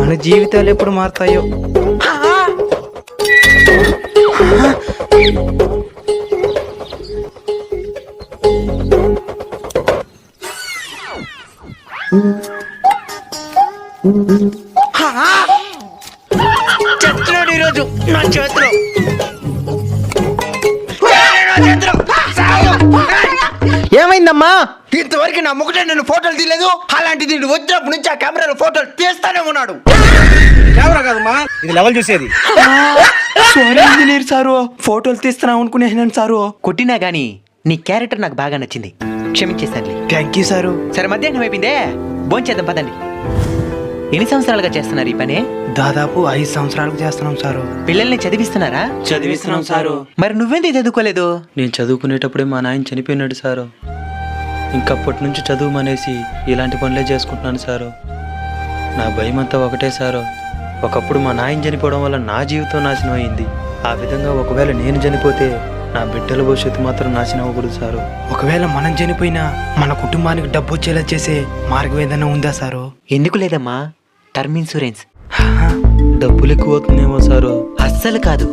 మన జీవితాలు ఎప్పుడు మారుతాయో. చెప్తున్నాడు ఈరోజు నా చేతిలో. ఏమైందమ్మా? ఇంతవరకు నా ముఖట నేను ఫోటోలు తీయలేదు, అలాంటిది వచ్చినప్పటి నుంచి ఆ కెమెరాలో ఫోటోలు తీస్తానే ఉన్నాడు. కెమెరా కాదమ్మా, ఇది లెవెల్ చూసేది. సారీ ఇంజనీర్ సారు, ఫోటోలు తీస్తున్నాం అనుకునేసాను సారు. కొట్టినా గానీ నీ క్యారెక్టర్ నాకు బాగా నచ్చింది, క్షమించేసానులే. Thank you sir. సరే మధ్యాహ్నం అయిపోయిందే, భోంచేద్దాం పదండి. ఎన్ని సంవత్సరాలుగా చేస్తున్నారు ఈ పని? దాదాపు 5 సంవత్సరాలకు చేస్తున్నాం సారు. పిల్లల్ని చదివిస్తున్నారా? చదివిస్తున్నాం సారు. మరి నువ్వెందుకు చదువుకోలేదు? నేను చదువుకునేటప్పుడే మా నాయన చనిపోయినాడు సారు. ఇంకప్పటి నుంచి చదువు మానేసి ఇలాంటి పనులే చేసుకుంటున్నాను సారు. నా భయం అంతా ఒకటే సారు, ఒకప్పుడు మా నాయన చనిపోవడం వల్ల నా జీవితం నాశనం అయింది. ఆ విధంగా ఒకవేళ నేను చనిపోతే నా బిడ్డల భవిష్యత్తు మాత్రం నాశనం అవ్వకూడదు సారు. ఒకవేళ మనం చనిపోయినా మన కుటుంబానికి డబ్బు వచ్చేలా చేసే మార్గం ఏదైనా ఉందా సారు? ఎందుకు లేదమ్మా, టర్మ్ ఇన్సూరెన్స్. డబ్బులు ఎక్కువ అవుతుందేమో సారు. అస్సలు కాదు,